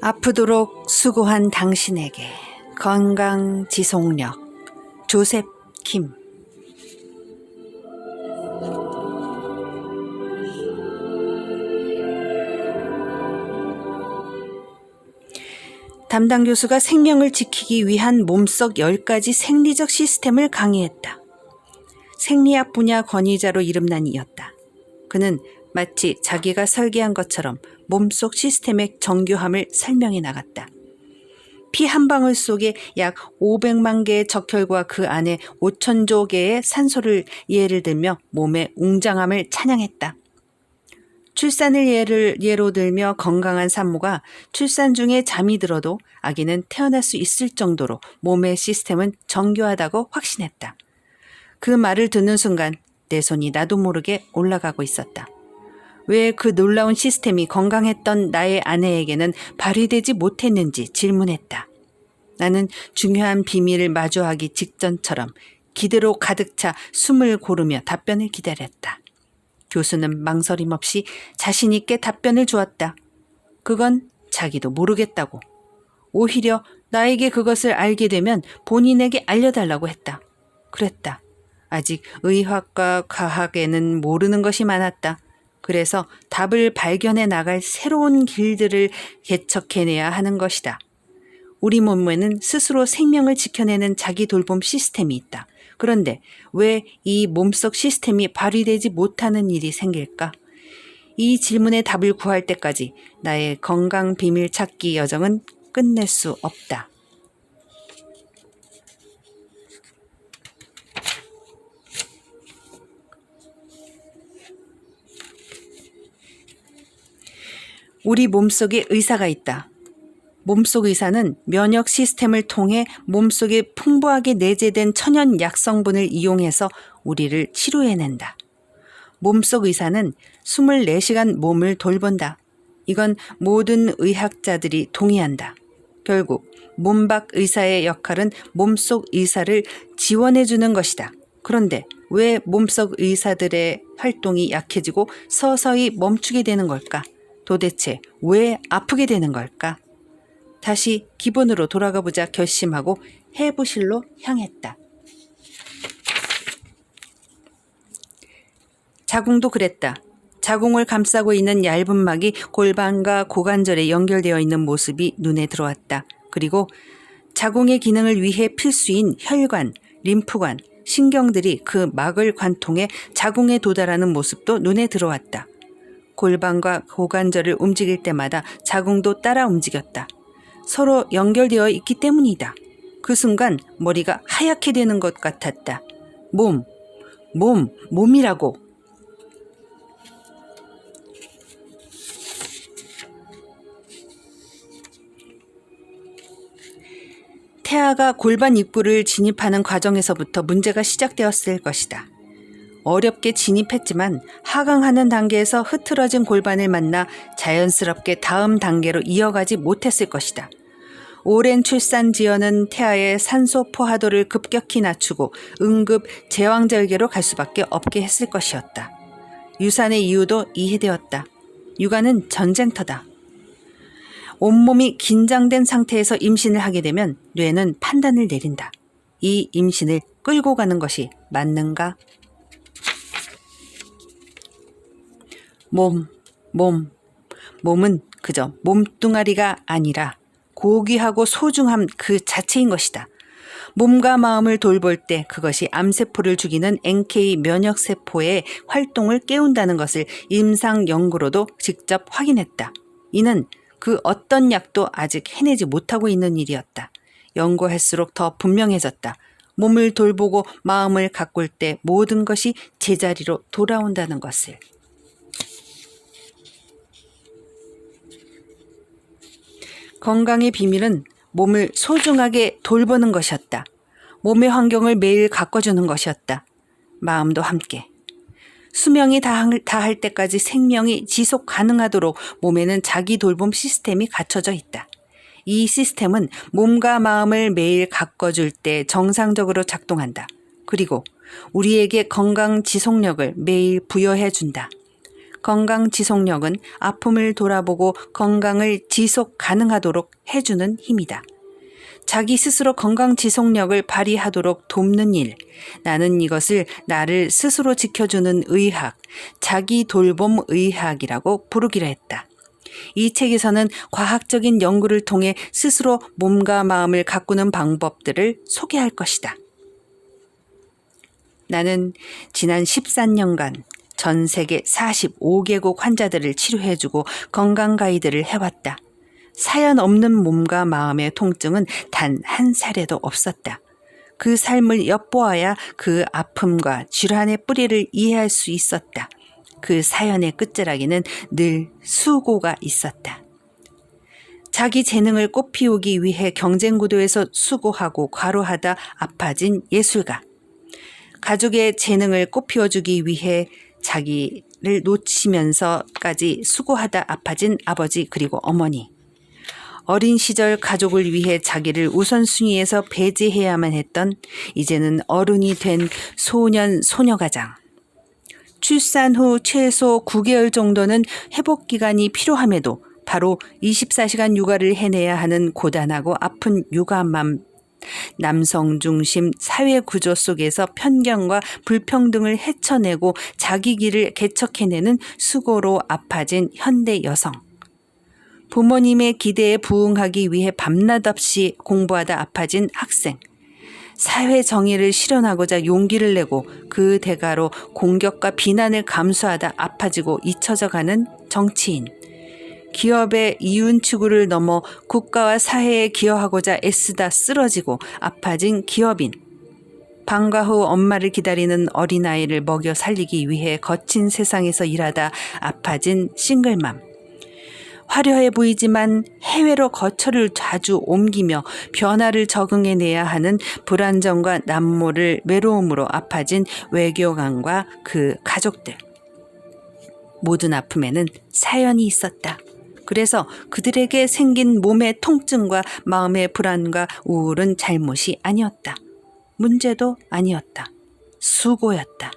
아프도록 수고한 당신에게 건강 지속력. 조셉 킴. 담당 교수가 생명을 지키기 위한 몸속 10가지 생리적 시스템을 강의했다. 생리학 분야 권위자로 이름난 이였다. 그는 마치 자기가 설계한 것처럼 몸속 시스템의 정교함을 설명해 나갔다. 피 한 방울 속에 약 500만 개의 적혈과 그 안에 5천조 개의 산소를 예를 들며 몸의 웅장함을 찬양했다. 출산을 예로 들며 건강한 산모가 출산 중에 잠이 들어도 아기는 태어날 수 있을 정도로 몸의 시스템은 정교하다고 확신했다. 그 말을 듣는 순간 내 손이 나도 모르게 올라가고 있었다. 왜 그 놀라운 시스템이 건강했던 나의 아내에게는 발휘되지 못했는지 질문했다. 나는 중요한 비밀을 마주하기 직전처럼 기대로 가득 차 숨을 고르며 답변을 기다렸다. 교수는 망설임 없이 자신 있게 답변을 주었다. 그건 자기도 모르겠다고. 오히려 나에게 그것을 알게 되면 본인에게 알려달라고 했다. 그랬다. 아직 의학과 과학에는 모르는 것이 많았다. 그래서 답을 발견해 나갈 새로운 길들을 개척해내야 하는 것이다. 우리 몸에는 스스로 생명을 지켜내는 자기 돌봄 시스템이 있다. 그런데 왜 이 몸속 시스템이 발휘되지 못하는 일이 생길까? 이 질문의 답을 구할 때까지 나의 건강 비밀 찾기 여정은 끝낼 수 없다. 우리 몸속에 의사가 있다. 몸속 의사는 면역 시스템을 통해 몸속에 풍부하게 내재된 천연 약성분을 이용해서 우리를 치료해낸다. 몸속 의사는 24시간 몸을 돌본다. 이건 모든 의학자들이 동의한다. 결국 몸밖 의사의 역할은 몸속 의사를 지원해주는 것이다. 그런데 왜 몸속 의사들의 활동이 약해지고 서서히 멈추게 되는 걸까? 도대체 왜 아프게 되는 걸까? 다시 기본으로 돌아가 보자 결심하고 해부실로 향했다. 자궁도 그랬다. 자궁을 감싸고 있는 얇은 막이 골반과 고관절에 연결되어 있는 모습이 눈에 들어왔다. 그리고 자궁의 기능을 위해 필수인 혈관, 림프관, 신경들이 그 막을 관통해 자궁에 도달하는 모습도 눈에 들어왔다. 골반과 고관절을 움직일 때마다 자궁도 따라 움직였다. 서로 연결되어 있기 때문이다. 그 순간 머리가 하얗게 되는 것 같았다. 몸이라고. 태아가 골반 입구를 진입하는 과정에서부터 문제가 시작되었을 것이다. 어렵게 진입했지만 하강하는 단계에서 흐트러진 골반을 만나 자연스럽게 다음 단계로 이어가지 못했을 것이다. 오랜 출산 지연은 태아의 산소 포화도를 급격히 낮추고 응급 제왕절개로 갈 수밖에 없게 했을 것이었다. 유산의 이유도 이해되었다. 육아는 전쟁터다. 온몸이 긴장된 상태에서 임신을 하게 되면 뇌는 판단을 내린다. 이 임신을 끌고 가는 것이 맞는가? 몸은 그저 몸뚱아리가 아니라 고귀하고 소중함 그 자체인 것이다. 몸과 마음을 돌볼 때 그것이 암세포를 죽이는 NK 면역세포의 활동을 깨운다는 것을 임상 연구로도 직접 확인했다. 이는 그 어떤 약도 아직 해내지 못하고 있는 일이었다. 연구할수록 더 분명해졌다. 몸을 돌보고 마음을 가꿀 때 모든 것이 제자리로 돌아온다는 것을. 건강의 비밀은 몸을 소중하게 돌보는 것이었다. 몸의 환경을 매일 가꿔주는 것이었다. 마음도 함께. 수명이 다할 때까지 생명이 지속 가능하도록 몸에는 자기 돌봄 시스템이 갖춰져 있다. 이 시스템은 몸과 마음을 매일 가꿔줄 때 정상적으로 작동한다. 그리고 우리에게 건강 지속력을 매일 부여해 준다. 건강 지속력은 아픔을 돌아보고 건강을 지속 가능하도록 해주는 힘이다. 자기 스스로 건강 지속력을 발휘하도록 돕는 일, 나는 이것을 나를 스스로 지켜주는 의학, 자기 돌봄 의학이라고 부르기로 했다. 이 책에서는 과학적인 연구를 통해 스스로 몸과 마음을 가꾸는 방법들을 소개할 것이다. 나는 지난 13년간 전 세계 45개국 환자들을 치료해주고 건강 가이드를 해왔다. 사연 없는 몸과 마음의 통증은 단 한 사례도 없었다. 그 삶을 엿보아야 그 아픔과 질환의 뿌리를 이해할 수 있었다. 그 사연의 끝자락에는 늘 수고가 있었다. 자기 재능을 꽃피우기 위해 경쟁 구도에서 수고하고 과로하다 아파진 예술가. 가족의 재능을 꽃피워주기 위해 자기를 놓치면서까지 수고하다 아파진 아버지 그리고 어머니. 어린 시절 가족을 위해 자기를 우선순위에서 배제해야만 했던 이제는 어른이 된 소년 소녀가장. 출산 후 최소 9개월 정도는 회복 기간이 필요함에도 바로 24시간 육아를 해내야 하는 고단하고 아픈 육아맘. 남성 중심 사회 구조 속에서 편견과 불평등을 헤쳐내고 자기 길을 개척해내는 수고로 아파진 현대 여성. 부모님의 기대에 부응하기 위해 밤낮 없이 공부하다 아파진 학생. 사회 정의를 실현하고자 용기를 내고 그 대가로 공격과 비난을 감수하다 아파지고 잊혀져가는 정치인. 기업의 이윤 추구를 넘어 국가와 사회에 기여하고자 애쓰다 쓰러지고 아파진 기업인. 방과 후 엄마를 기다리는 어린아이를 먹여 살리기 위해 거친 세상에서 일하다 아파진 싱글맘. 화려해 보이지만 해외로 거처를 자주 옮기며 변화를 적응해내야 하는 불안정과 남모를 외로움으로 아파진 외교관과 그 가족들. 모든 아픔에는 사연이 있었다. 그래서 그들에게 생긴 몸의 통증과 마음의 불안과 우울은 잘못이 아니었다. 문제도 아니었다. 수고였다.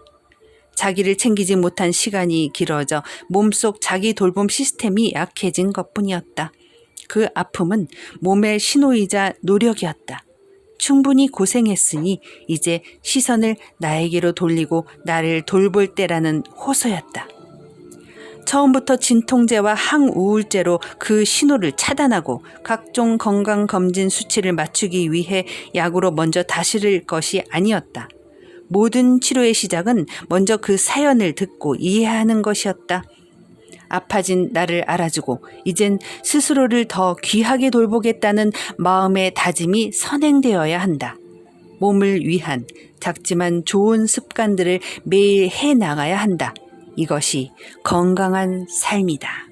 자기를 챙기지 못한 시간이 길어져 몸속 자기 돌봄 시스템이 약해진 것뿐이었다. 그 아픔은 몸의 신호이자 노력이었다. 충분히 고생했으니 이제 시선을 나에게로 돌리고 나를 돌볼 때라는 호소였다. 처음부터 진통제와 항우울제로 그 신호를 차단하고 각종 건강검진 수치를 맞추기 위해 약으로 먼저 다스릴 것이 아니었다. 모든 치료의 시작은 먼저 그 사연을 듣고 이해하는 것이었다. 아파진 나를 알아주고 이젠 스스로를 더 귀하게 돌보겠다는 마음의 다짐이 선행되어야 한다. 몸을 위한 작지만 좋은 습관들을 매일 해나가야 한다. 이것이 건강한 삶이다.